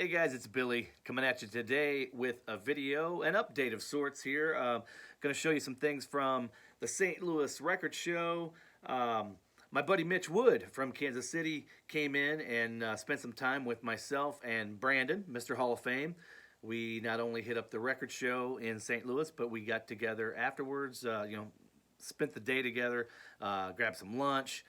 Hey guys, it's Billy coming at you today with a video, an update of sorts here. Going to show you some things from the St. Louis Record Show. My buddy Mitch Wood from Kansas City came in and spent some time with myself and Brandon, Mr. Hall of Fame. We not only hit up the record show in St. Louis, but we got together afterwards, spent the day together, grabbed some lunch,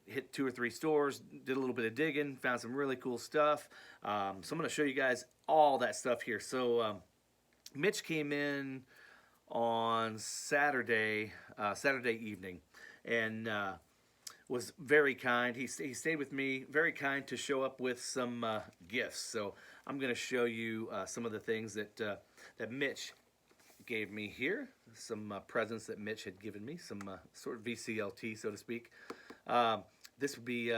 hit 2 or 3 stores, did a little bit of digging, found some really cool stuff. So I'm going to show you guys all that stuff here. So Mitch came in on Saturday evening, and was very kind. He stayed with me, very kind to show up with some gifts. So I'm going to show you some of the things that Mitch gave me here. Some presents that Mitch had given me, some sort of VCLT, so to speak. This would be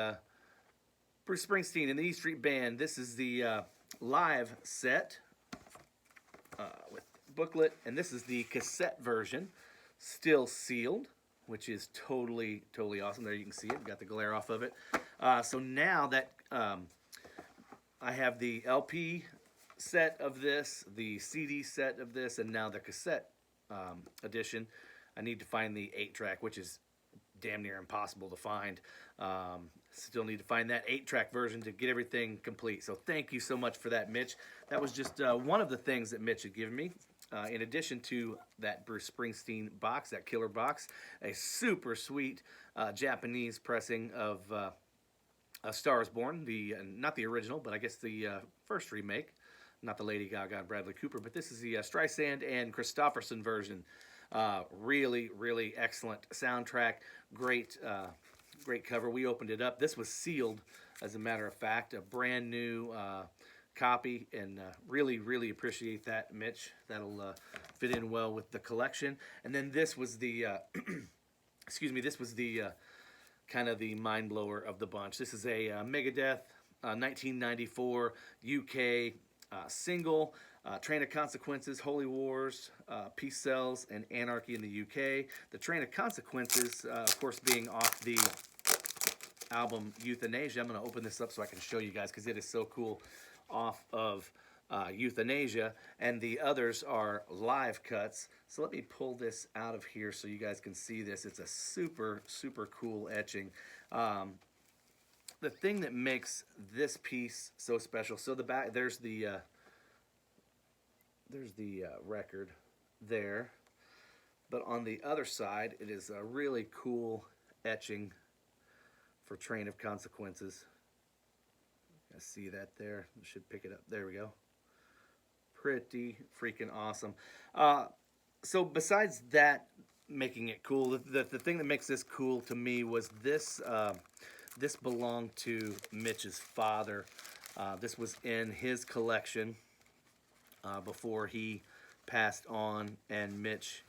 Bruce Springsteen and the E Street Band. This is the live set with booklet, and this is the cassette version, still sealed, which is totally awesome. There you can see it. Got the glare off of it. So now that I have the LP set of this, the CD set of this, and now the cassette edition, I need to find the 8-track, which is damn near impossible to find. Still need to find that 8-track version to get everything complete. So thank you so much for that, Mitch. That was just one of the things that Mitch had given me. In addition to that Bruce Springsteen box, that killer box, a super sweet Japanese pressing of A Star Is Born, not the original, but I guess the first remake, not the Lady Gaga and Bradley Cooper, but this is the Streisand and Christofferson version. Really excellent soundtrack, great cover. We opened it up. This was sealed, as a matter of fact, a brand new copy, and really appreciate that, Mitch. That'll fit in well with the collection. And then this was the excuse me, this was the kind of the mind blower of the bunch. This is a Megadeth 1994 UK single, Train of Consequences, Holy Wars, Peace Sells, and Anarchy in the UK. The Train of Consequences, of course, being off the album Euthanasia. I'm going to open this up so I can show you guys, because it is so cool, off of Euthanasia, and the others are live cuts. So let me pull this out of here so you guys can see this. It's a super cool etching. The thing that makes this piece so special, so the back, there's the record there, but on the other side it is a really cool etching for Train of Consequences. I see that there. I should pick it up. There we go. Pretty freaking awesome. So besides that making it cool, the thing that makes this cool to me was this. This belonged to Mitch's father. This was in his collection before he passed on, and Mitch,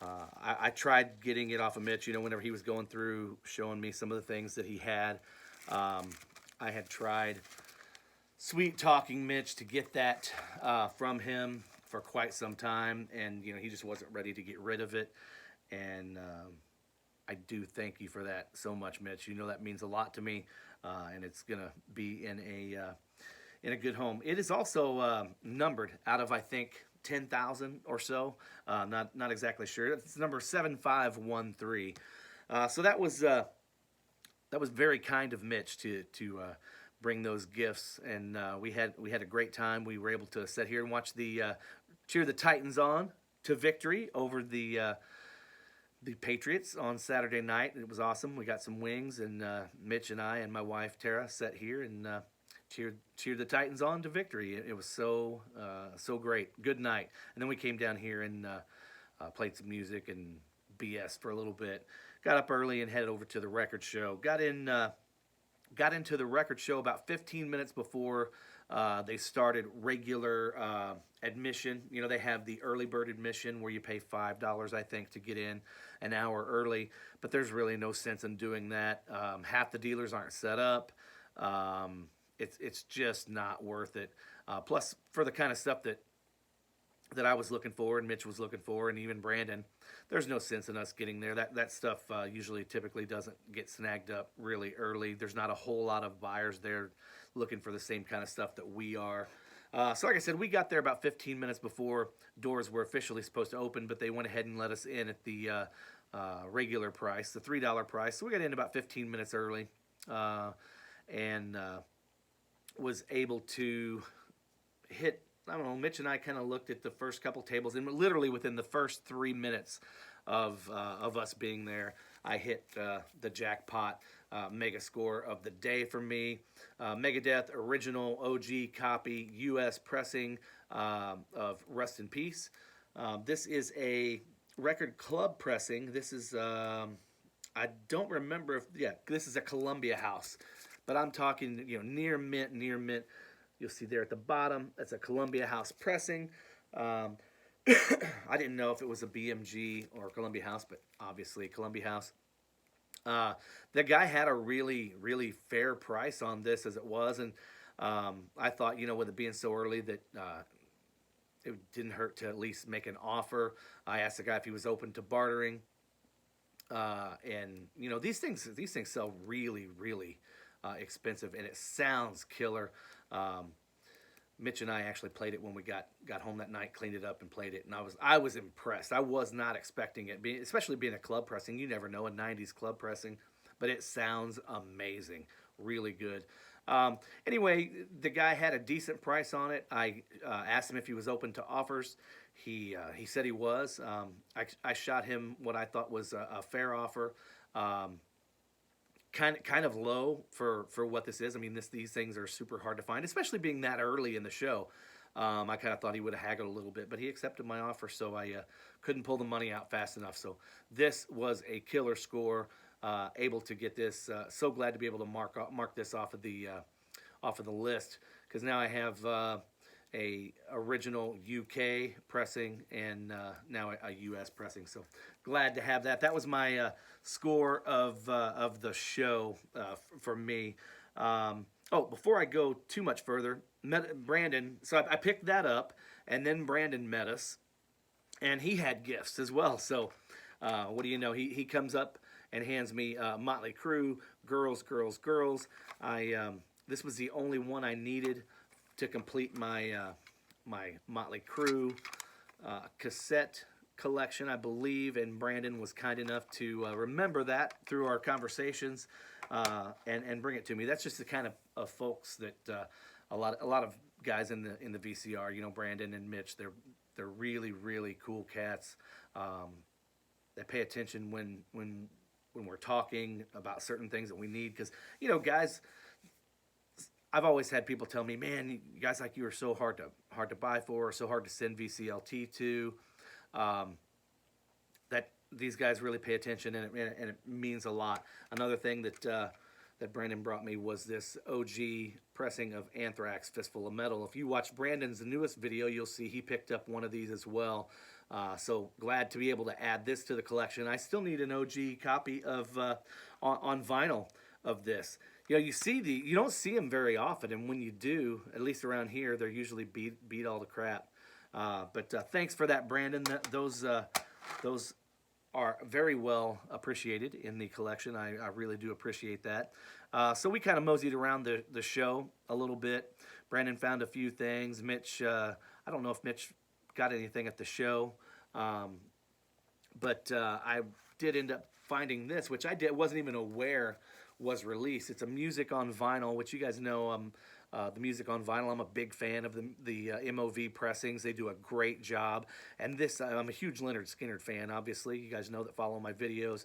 I tried getting it off of Mitch, whenever he was going through showing me some of the things that he had. I had tried sweet talking Mitch to get that from him for quite some time, and he just wasn't ready to get rid of it. And I do thank you for that so much, Mitch. That means a lot to me, and it's gonna be in a good home. It is also numbered out of, I think, 10,000 or so. Not exactly sure. It's number 7513. So that was very kind of Mitch to bring those gifts, and we had a great time. We were able to sit here and watch cheer the Titans on to victory over the Patriots on Saturday night. It was awesome. We got some wings, and Mitch and I and my wife Tara sat here and cheered the Titans on to victory. It was so great. Good night. And then we came down here and played some music and BS for a little bit. Got up early and headed over to the record show. Got into the record show about 15 minutes before they started regular admission. They have the early bird admission where you pay $5, I think, to get in an hour early, but there's really no sense in doing that. Half the dealers aren't set up. It's just not worth it. Plus, for the kind of stuff that I was looking for and Mitch was looking for, and even Brandon, there's no sense in us getting there. That stuff typically doesn't get snagged up really early. There's not a whole lot of buyers there looking for the same kind of stuff that we are. So like I said, we got there about 15 minutes before doors were officially supposed to open, but they went ahead and let us in at the regular price, the $3 price. So we got in about 15 minutes early, and was able to hit, I don't know, Mitch and I kind of looked at the first couple tables, and literally within the first 3 minutes of us being there, I hit the jackpot mega score of the day for me. Megadeth original OG copy U.S. pressing of Rust in Peace. This is a record club pressing. This is, I don't remember if, yeah, this is a Columbia House. But I'm talking, you know, near mint, near mint. You'll see there at the bottom, that's a Columbia House pressing. I didn't know if it was a BMG or Columbia House, but obviously Columbia House. The guy had a really, really fair price on this as it was, and I thought, you know, with it being so early that it didn't hurt to at least make an offer. I asked the guy if he was open to bartering, and you know, these things sell really, really expensive, and it sounds killer. Mitch and I actually played it when we got home that night, cleaned it up and played it, and I was impressed. I was not expecting it, especially being a club pressing. You never know, a 90s club pressing, but it sounds amazing, really good. Anyway, the guy had a decent price on it. I asked him if he was open to offers. He said he was. I shot him what I thought was a fair offer. Kind of low for what this is. I mean, these things are super hard to find, especially being that early in the show. I kind of thought he would have haggled a little bit, but he accepted my offer, so I couldn't pull the money out fast enough. So this was a killer score. Able to get this. So glad to be able to mark this off of the list, because now I have a original UK pressing and now a US pressing. So glad to have that. That was my score of the show for me. Oh, before I go too much further, Brandon, so I picked that up, and then Brandon met us, and he had gifts as well. So what do you know? He comes up and hands me Motley Crue, Girls, Girls, Girls. This was the only one I needed to complete my my Motley Crue cassette collection, I believe, and Brandon was kind enough to remember that through our conversations and bring it to me. That's just the kind of folks that a lot of guys in the VCR, you know, Brandon and Mitch, they're really, really cool cats. They pay attention when we're talking about certain things that we need, because, you know, guys, I've always had people tell me, man, you guys like you are so hard to buy for, so hard to send VCLT to. That these guys really pay attention, and it means a lot. Another thing that Brandon brought me was this OG pressing of Anthrax, Fistful of Metal. If you watch Brandon's newest video, you'll see he picked up one of these as well. So glad to be able to add this to the collection. I still need an OG copy of on vinyl of this. You know, you don't see them very often, and when you do, at least around here, they're usually beat all the crap. But thanks for that, Brandon. Those are very well appreciated in the collection. I really do appreciate that. So we kind of moseyed around the show a little bit. Brandon found a few things. Mitch, I don't know if Mitch got anything at the show, but I did end up finding this, which I wasn't even aware was released. It's a music on vinyl, which you guys know. The music on vinyl, I'm a big fan of the MOV pressings. They do a great job. And this, I'm a huge Lynyrd Skynyrd fan, obviously. You guys know that follow my videos.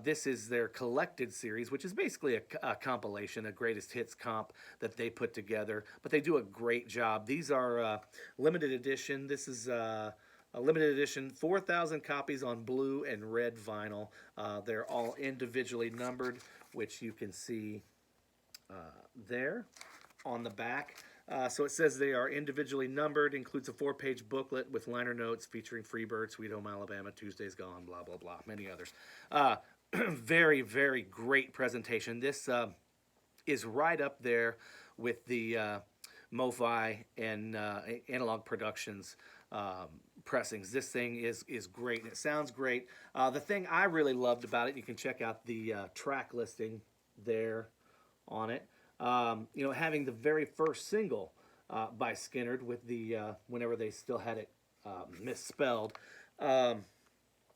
This is their collected series, which is basically a compilation, a greatest hits comp that they put together. But they do a great job. These are limited edition. This is a limited edition, 4,000 copies on blue and red vinyl. They're all individually numbered, which you can see there on the back. So it says they are individually numbered, includes a 4-page booklet with liner notes featuring Freebird, Sweet Home Alabama, Tuesday's Gone, blah, blah, blah, many others. Very, very great presentation. This is right up there with the MoFi and Analog Productions pressings. This thing is great, and it sounds great. The thing I really loved about it, you can check out the track listing there on it. having the very first single by Skinnerd with the whenever they still had it misspelled. Um,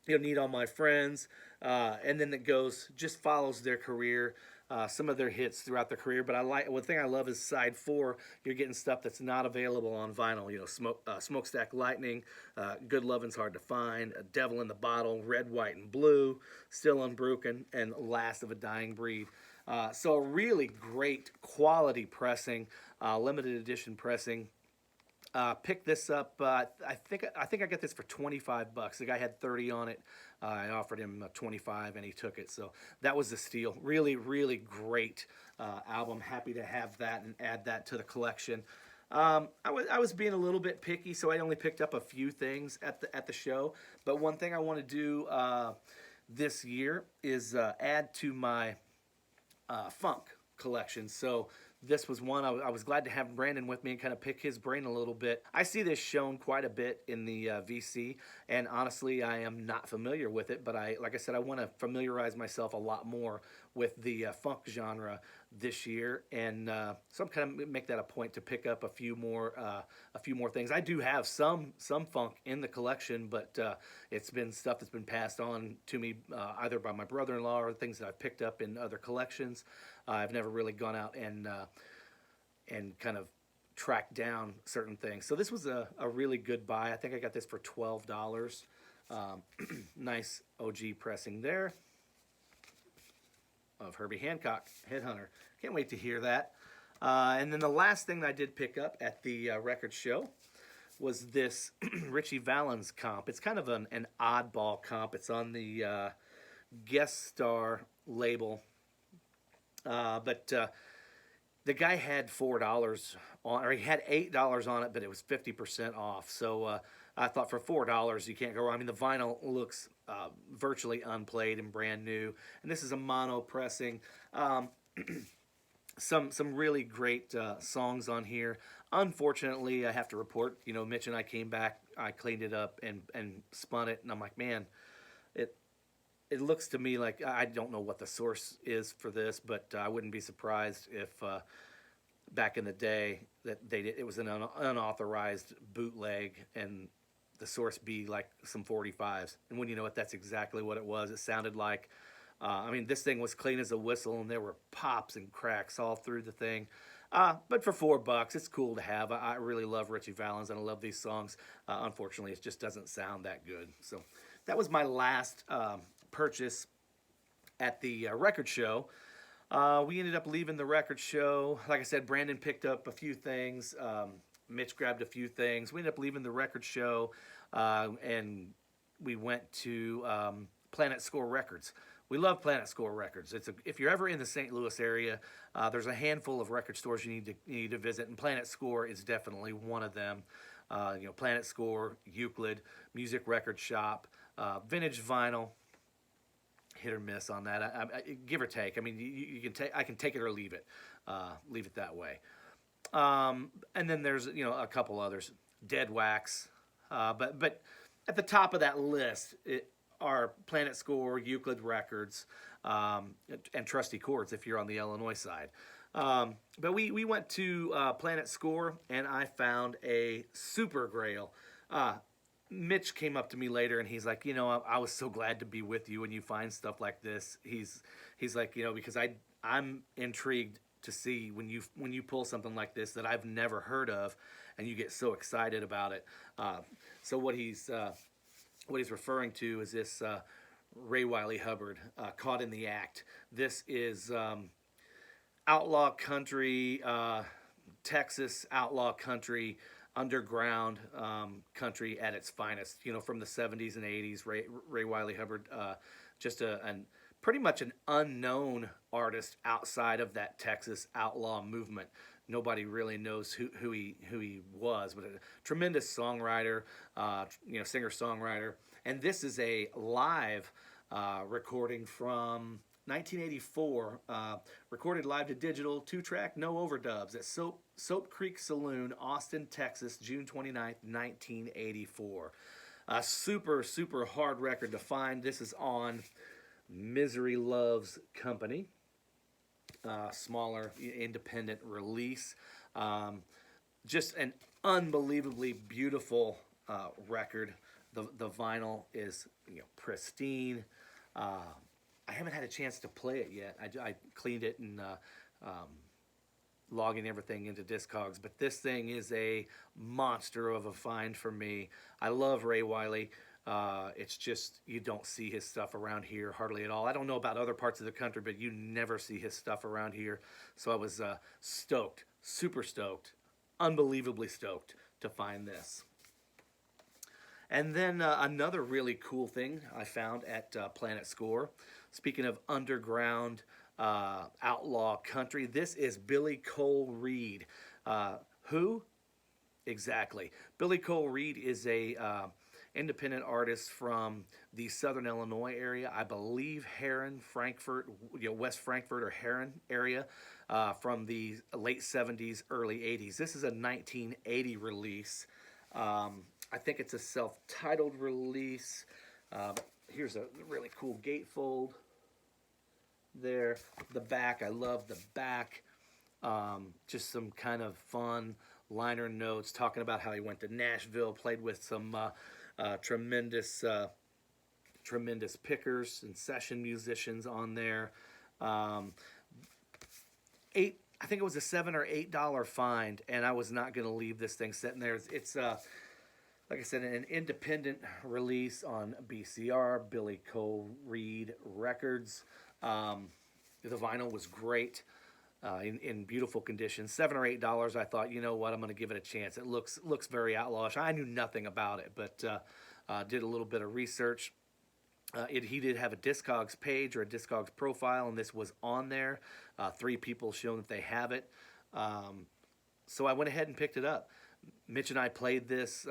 Need All My Friends, and then it goes just follows their career, some of their hits throughout their career. But one thing I love is side four. You're getting stuff that's not available on vinyl. Smokestack Lightning, Good Lovin's Hard to Find, A Devil in the Bottle, Red, White, and Blue, Still Unbroken, and Last of a Dying Breed. So a really great quality pressing, limited edition pressing. Picked this up. I think I got this for $25. The guy had 30 on it. I offered him 25, and he took it. So that was a steal. Really, really great album. Happy to have that and add that to the collection. I was being a little bit picky, so I only picked up a few things at the show. But one thing I want to do this year is add to my funk collection. So this was one I was glad to have Brandon with me and kind of pick his brain a little bit. I see this shown quite a bit in the VC, and honestly, I am not familiar with it. But like I said, I want to familiarize myself a lot more with the funk genre this year, and so I'm kind of make that a point to pick up a few more things. I do have some funk in the collection, but it's been stuff that's been passed on to me either by my brother-in-law or things that I've picked up in other collections. I've never really gone out and kind of tracked down certain things. So this was a really good buy. I think I got this for $12. Nice OG pressing there of Herbie Hancock, Headhunter. Can't wait to hear that. And then the last thing that I did pick up at the record show was this Richie Valens comp. It's kind of an oddball comp. It's on the guest star label. But the guy had $4 on, or he had $8 on it, but it was 50% off. So I thought for $4 you can't go wrong. I mean, the vinyl looks virtually unplayed and brand new, and this is a mono pressing. Some really great songs on here. Unfortunately, I have to report, Mitch and I came back, I cleaned it up and spun it, and I'm like, man, it looks to me like, I don't know what the source is for this, but I wouldn't be surprised if back in the day that it was an unauthorized bootleg and the source be like some 45s. And when you know what, that's exactly what it was. It sounded like, this thing was clean as a whistle, and there were pops and cracks all through the thing. But for $4, it's cool to have. I really love Richie Valens, and I love these songs. Unfortunately, it just doesn't sound that good. So that was my last purchase at the record show. We ended up leaving the record show. Like I said, Brandon picked up a few things. Mitch grabbed a few things. We ended up leaving the record show, and we went to Planet Score Records. We love Planet Score Records. If you're ever in the St. Louis area, there's a handful of record stores you need to visit, and Planet Score is definitely one of them. Planet Score, Euclid, Music Record Shop, Vintage Vinyl. Hit or miss on that. Give or take. I mean, you can take. I can take it or leave it. Leave it that way. And then there's a couple others. Dead Wax. But at the top of that list are Planet Score, Euclid Records, and Trusty Chords if you're on the Illinois side. But we went to Planet Score, and I found a Super Grail. Mitch came up to me later, and he's like, I was so glad to be with you when you find stuff like this. He's like, because I'm intrigued to see when you pull something like this that I've never heard of, and you get so excited about it. So what he's referring to is this Ray Wiley Hubbard, Caught in the Act. This is outlaw country, Texas outlaw country, underground country at its finest. From the 70s and 80s, Ray Wiley Hubbard, just pretty much an unknown artist outside of that Texas outlaw movement. Nobody really knows who he was, but a tremendous songwriter, singer-songwriter. And this is a live recording from 1984, recorded live to digital, 2-track, no overdubs, at Soap Creek Saloon, Austin, Texas, June 29th, 1984. A super, super hard record to find. This is on Misery Loves Company. smaller independent release. Just an unbelievably beautiful record. The vinyl is pristine. I haven't had a chance to play it yet. I cleaned it and logging everything into Discogs, but this thing is a monster of a find for me. I love Ray Wiley. It's just you don't see his stuff around here hardly at all. I don't know about other parts of the country, but you never see his stuff around here. So I was stoked, super stoked, unbelievably stoked to find this. And then another really cool thing I found at Planet Score. Speaking of underground outlaw country, this is Billy Cole Reed. Who? Exactly. Billy Cole Reed is a independent artist from the Southern Illinois area. I believe Herrin, Frankfort, West Frankfort or Herrin area, from the late 70s, early 80s. This is a 1980 release. I think it's a self-titled release. Here's a really cool gatefold there. The back, I love the back. Just some kind of fun liner notes talking about how he went to Nashville, played with some tremendous pickers and session musicians on there. I think it was a $7 or $8 find, and I was not going to leave this thing sitting there. It's like I said, an independent release on BCR, Billy Cole Reed Records. The vinyl was great, in beautiful condition. $7 or $8. I thought, you know what, I'm going to give it a chance. It looks very outlawish. I knew nothing about it, but did a little bit of research. He did have a Discogs page or a Discogs profile, and this was on there. 3 people shown that they have it. So I went ahead and picked it up. Mitch and I played this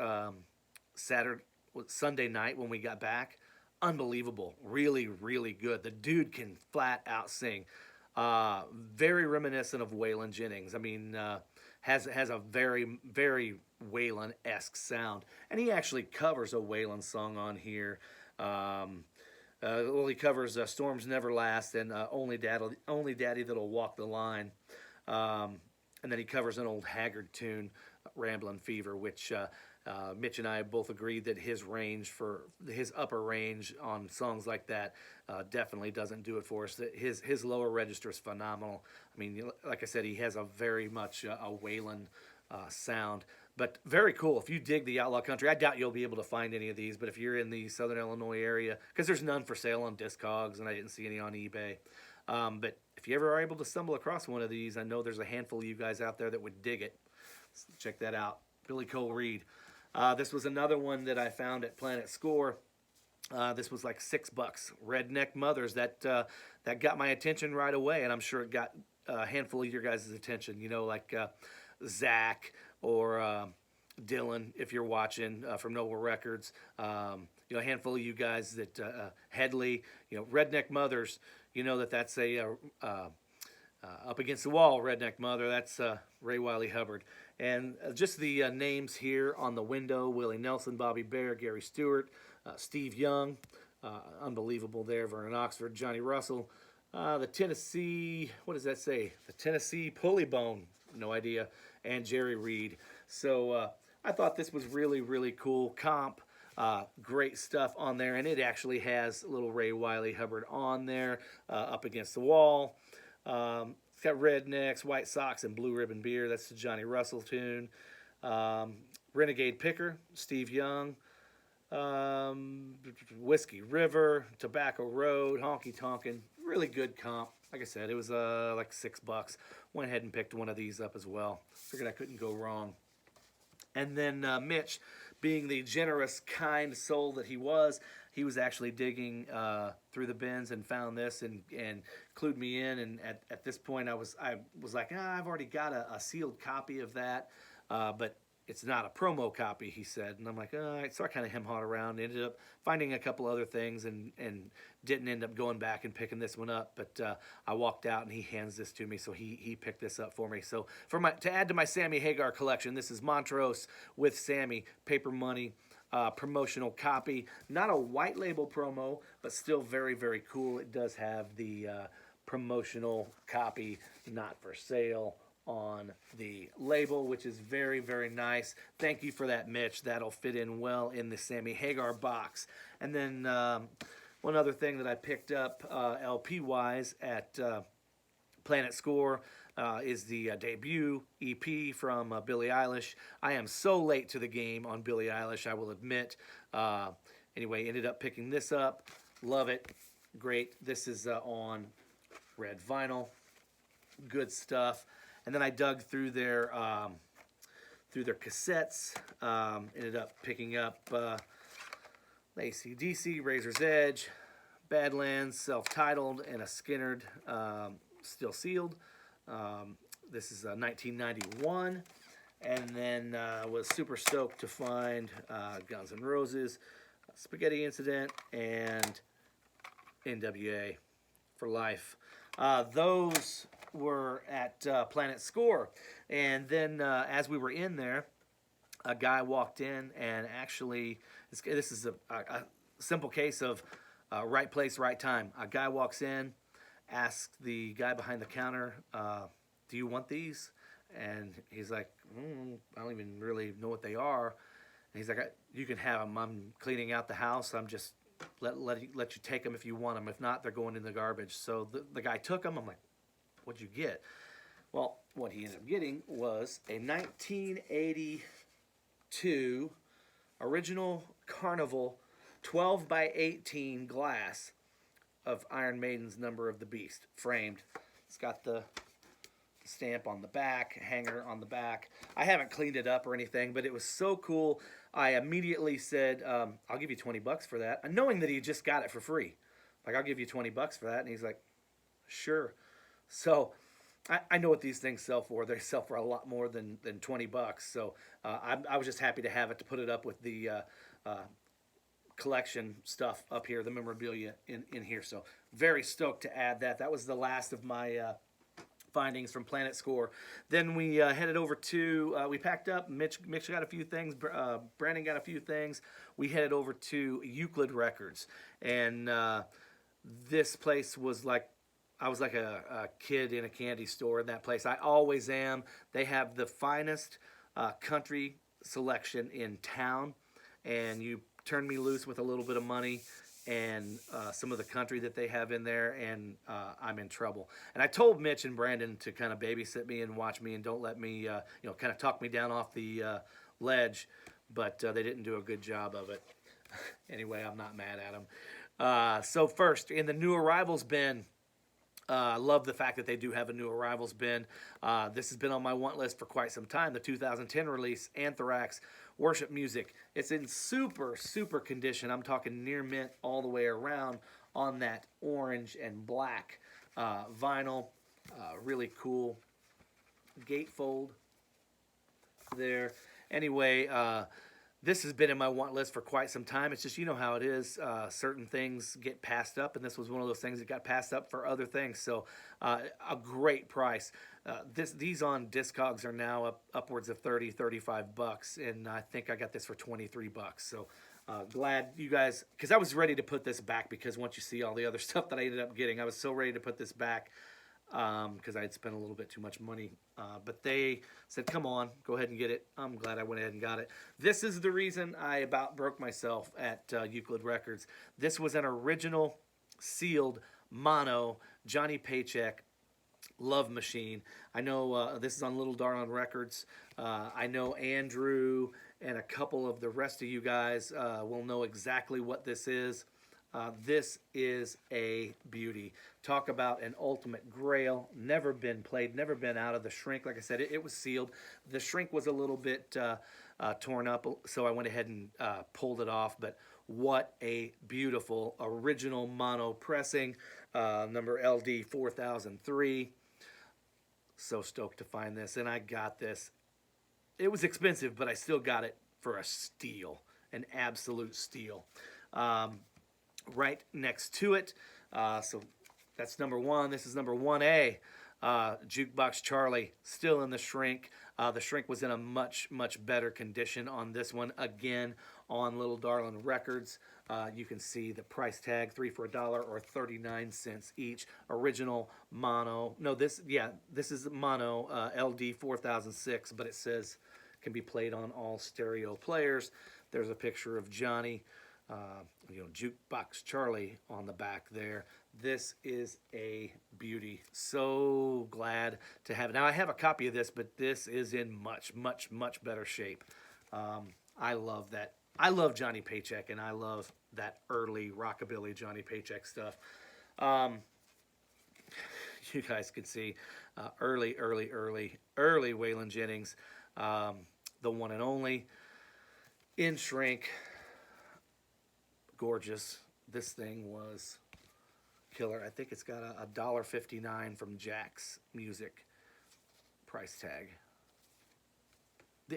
Sunday night when we got back. Unbelievable. Really, really good. The dude can flat out sing. Very reminiscent of Waylon Jennings. I mean, has a very, very Waylon-esque sound. And he actually covers a Waylon song on here. He covers Storms Never Last and Only Daddy That'll Walk the Line. And then he covers an old Haggard tune, Ramblin' Fever, which Mitch and I both agreed that his upper range on songs like that definitely doesn't do it for us. His lower register is phenomenal. I mean, like I said, he has a very much a Waylon sound, but very cool. If you dig the outlaw country, I doubt you'll be able to find any of these, but if you're in the Southern Illinois area, because there's none for sale on Discogs, and I didn't see any on eBay. But if you ever are able to stumble across one of these, I know there's a handful of you guys out there that would dig it. So check that out. Billy Cole Reed. This was another one that I found at Planet Score. This was like $6. Redneck Mothers. That got my attention right away, and I'm sure it got a handful of your guys' attention. You know, like Zach or Dylan, if you're watching from Noble Records. A handful of you guys that Headley. Redneck Mothers. You know that's a Up Against the Wall, Redneck Mother. That's Ray Wiley Hubbard. And just the names here on the window: Willie Nelson, Bobby Bear, Gary Stewart, Steve Young, unbelievable there, Vernon Oxford, Johnny Russell, the Tennessee, what does that say? The Tennessee Pulley Bone, no idea, and Jerry Reed. So I thought this was really, really cool comp. Great stuff on there, and it actually has little Ray Wiley Hubbard on there, Up Against the Wall. It's got Rednecks, White Sox, and Blue Ribbon Beer. That's the Johnny Russell tune. Renegade Picker, Steve Young. Whiskey River, Tobacco Road, Honky Tonkin'. Really good comp. Like I said, it was like $6. Went ahead and picked one of these up as well. Figured I couldn't go wrong. And then Mitch, being the generous, kind soul that he was actually digging through the bins and found this and clued me in. And at this point, I was like, I've already got a sealed copy of that, but it's not a promo copy, he said. And I'm like, all right. So I kind of hem-hawed around, ended up finding a couple other things and didn't end up going back and picking this one up. But I walked out and he hands this to me, so he picked this up for me. So to add to my Sammy Hagar collection, this is Montrose with Sammy, Paper Money, promotional copy. Not a white label promo, but still very, very cool. It does have the promotional copy, not for sale, on the label, which is very, very nice. Thank you for that, Mitch. That'll fit in well in the Sammy Hagar box. And then one other thing that I picked up LP-wise at Planet Score is the debut EP from Billie Eilish. I am so late to the game on Billie Eilish, I will admit. Anyway, ended up picking this up. Love it. Great. This is on red vinyl. Good stuff. And then I dug through their cassettes. Ended up picking up AC/DC, Razor's Edge, Badlands, self-titled, and a Skinnerd, still sealed. This is 1991. And then was super stoked to find Guns N' Roses, Spaghetti Incident, and NWA for life. Those were at Planet Score. And then as we were in there, a guy walked in, and actually, this is a simple case of right place, right time. A guy walks in, asks the guy behind the counter, do you want these? And he's like, I don't even really know what they are. And he's like, you can have them. I'm cleaning out the house. I'm just let you take them if you want them. If not, they're going in the garbage. So the guy took them. I'm like, what'd you get? Well, what he ended up getting was a 1982 original Carnival 12 by 18 glass of Iron Maiden's Number of the Beast, framed. It's got the stamp on the back, hanger on the back. I haven't cleaned it up or anything, but it was so cool. I immediately said, I'll give you 20 bucks for that, knowing that he just got it for free. Like, I'll give you 20 bucks for that. And he's like, sure. So I know what these things sell for. They sell for a lot more than 20 bucks. So I was just happy to have it, to put it up with the collection stuff up here, the memorabilia in here. So very stoked to add that. That was the last of my findings from Planet Score. Then we headed over to, we packed up. Mitch got a few things. Brandon got a few things. We headed over to Euclid Records. And this place was like, I was like a kid in a candy store in that place. I always am. They have the finest country selection in town. And you turn me loose with a little bit of money and some of the country that they have in there, and I'm in trouble. And I told Mitch and Brandon to kind of babysit me and watch me and don't let me, kind of talk me down off the ledge, but they didn't do a good job of it. Anyway, I'm not mad at them. So first, in the new arrivals bin, I love the fact that they do have a new arrivals bin. This has been on my want list for quite some time. The 2010 release, Anthrax, Worship Music. It's in super, super condition. I'm talking near mint all the way around on that orange and black vinyl. Really cool gatefold there. Anyway, this has been in my want list for quite some time. It's just, you know how it is. Certain things get passed up, and this was one of those things that got passed up for other things. So a great price. These on Discogs are now upwards of 30, 35 bucks, and I think I got this for 23 bucks. So glad you guys, because I was ready to put this back, because once you see all the other stuff that I ended up getting, I was so ready to put this back because I had spent a little bit too much money. But they said, come on, go ahead and get it. I'm glad I went ahead and got it. This is the reason I about broke myself at Euclid Records. This was an original sealed mono Johnny Paycheck Love Machine. I know this is on Little Darlin' Records. I know Andrew and a couple of the rest of you guys will know exactly what this is. This is a beauty. Talk about an ultimate grail. Never been played, never been out of the shrink. Like I said, it was sealed. The shrink was a little bit torn up, so I went ahead and pulled it off. But what a beautiful original mono pressing, number LD 4003. So stoked to find this, and I got this. It was expensive, but I still got it for a steal, an absolute steal. Right next to it, so that's number one. This is number 1A. Jukebox Charlie, still in the shrink. The shrink was in a much, much better condition on this one. Again, on Little Darlin' Records. You can see the price tag, 3 for $1 or 39 cents each. Original mono. No, this is mono LD 4006, but it says can be played on all stereo players. There's a picture of Johnny, Jukebox Charlie on the back there. This is a beauty. So glad to have it. Now, I have a copy of this, but this is in much, much, much better shape. I love that. I love Johnny Paycheck, and I love that early rockabilly Johnny Paycheck stuff. You guys can see early Waylon Jennings, the one and only, in shrink. Gorgeous. This thing was killer. I think it's got a $1.59 from Jack's Music price tag.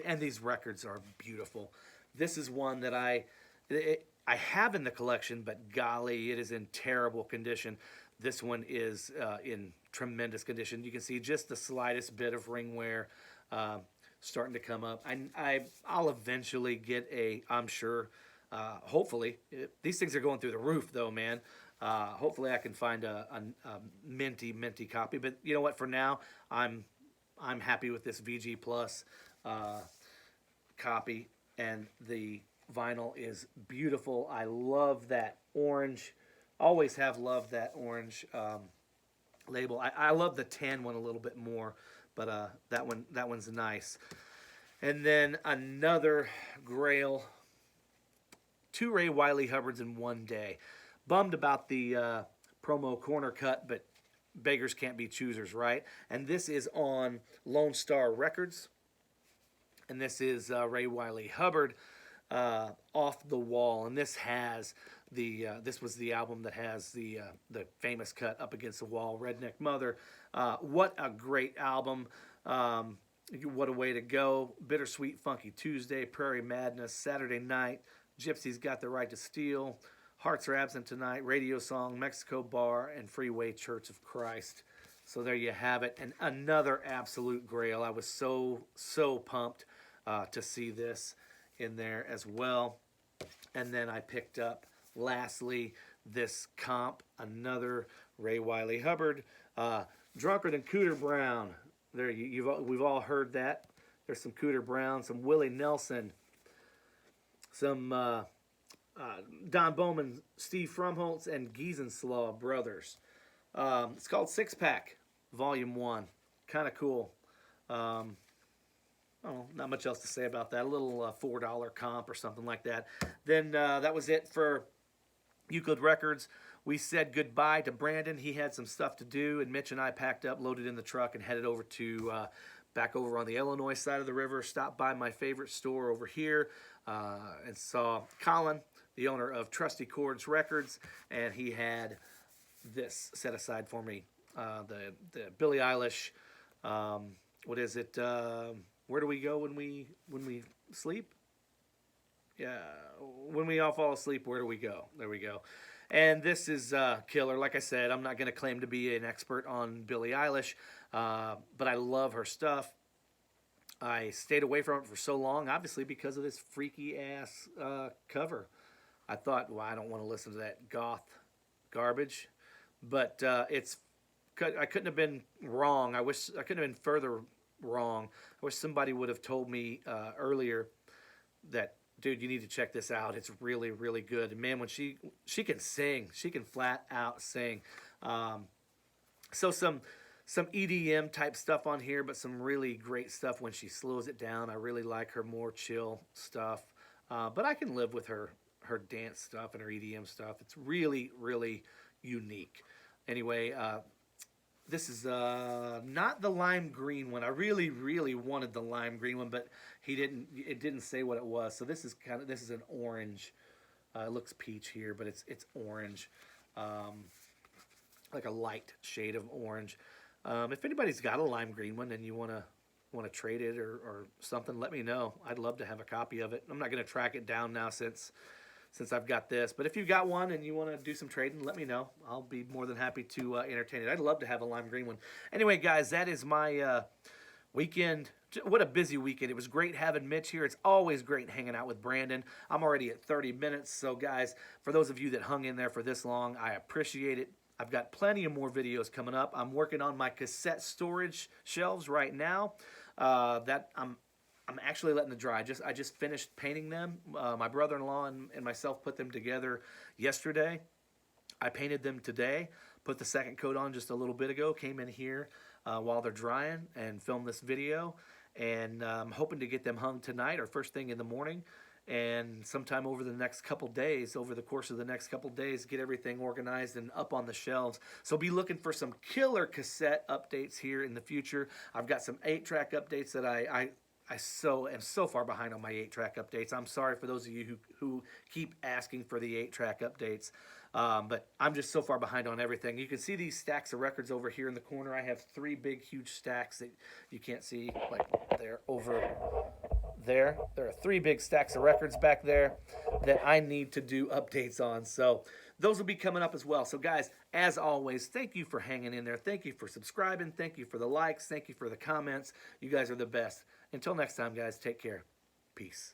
And these records are beautiful. This is one that I have in the collection, but golly, it is in terrible condition. This one is in tremendous condition. You can see just the slightest bit of ring wear starting to come up. I'll eventually get I'm sure, hopefully, these things are going through the roof though, man. Hopefully I can find a minty copy. But you know what? For now, I'm happy with this VG Plus copy, and the vinyl is beautiful. I love that orange. Always have loved that orange label. I love the tan one a little bit more, but that one's nice. And then another Grail. 2 Ray Wiley Hubbards in one day. Bummed about the promo corner cut, but beggars can't be choosers, right? And this is on Lone Star Records. And this is Ray Wiley Hubbard, Off the Wall. And this has this was the album that has the famous cut, Up Against the Wall, Redneck Mother. What a great album. What a way to go. Bittersweet Funky Tuesday, Prairie Madness, Saturday Night, Gypsy's Got the Right to Steal, Hearts Are Absent Tonight, Radio Song, Mexico Bar, and Freeway Church of Christ. So there you have it. And another absolute grail. I was so pumped to see this in there as well. And then I picked up, lastly, this comp, another Ray Wiley Hubbard, Drunker Than Cooter Brown. There, we've all heard that. There's some Cooter Brown, some Willie Nelson, some Don Bowman, Steve Frumholtz, and Giesenslaw brothers. It's called Six Pack, Volume 1. Kind of cool. Oh, not much else to say about that. A little $4 comp or something like that. Then that was it for Euclid Records. We said goodbye to Brandon. He had some stuff to do, and Mitch and I packed up, loaded in the truck, and headed over to back over on the Illinois side of the river. Stopped by my favorite store over here and saw Colin, the owner of Trusty Chords Records, and he had this set aside for me. The Billie Eilish. What is it? Where do we go when we sleep? Yeah, when we all fall asleep, where do we go? There we go. And this is killer. Like I said, I'm not going to claim to be an expert on Billie Eilish, but I love her stuff. I stayed away from it for so long, obviously because of this freaky-ass cover. I thought, well, I don't want to listen to that goth garbage, but I couldn't have been wrong. I couldn't have been further wrong. I wish somebody would have told me earlier that, dude, you need to check this out. It's really, really good. And man, when she can sing, she can flat out sing. So some EDM type stuff on here, but some really great stuff when she slows it down. I really like her more chill stuff. But I can live with her dance stuff and her EDM stuff. It's really, really unique. Anyway, this is not the lime green one. I really, really wanted the lime green one, but it didn't say what it was. So this is an orange. It looks peach here, but it's orange, like a light shade of orange. If anybody's got a lime green one and you want to trade it or something, let me know. I'd love to have a copy of it. I'm not going to track it down now since I've got this. But if you've got one and you want to do some trading, let me know. I'll be more than happy to entertain it. I'd love to have a lime green one. Anyway, guys, that is my weekend what a busy weekend. It was great having Mitch here. It's always great hanging out with Brandon. I'm already at 30 minutes. So, guys, for those of you that hung in there for this long, I appreciate it. I've got plenty of more videos coming up. I'm working on my cassette storage shelves right now. That I'm actually letting them dry. I just finished painting them. My brother-in-law and myself put them together yesterday. I painted them today. Put the second coat on just a little bit ago. Came in here while they're drying and filmed this video. And I'm hoping to get them hung tonight or first thing in the morning. And sometime over the next couple days, over the course of the next couple days, get everything organized and up on the shelves. So be looking for some killer cassette updates here in the future. I've got some 8-track updates that I am so far behind on my 8-track updates. I'm sorry for those of you who keep asking for the 8-track updates. But I'm just so far behind on everything. You can see these stacks of records over here in the corner. I have 3 big, huge stacks that you can't see, like they're over there. There are 3 big stacks of records back there that I need to do updates on. So those will be coming up as well. So guys, as always, thank you for hanging in there. Thank you for subscribing. Thank you for the likes. Thank you for the comments. You guys are the best. Until next time, guys, take care. Peace.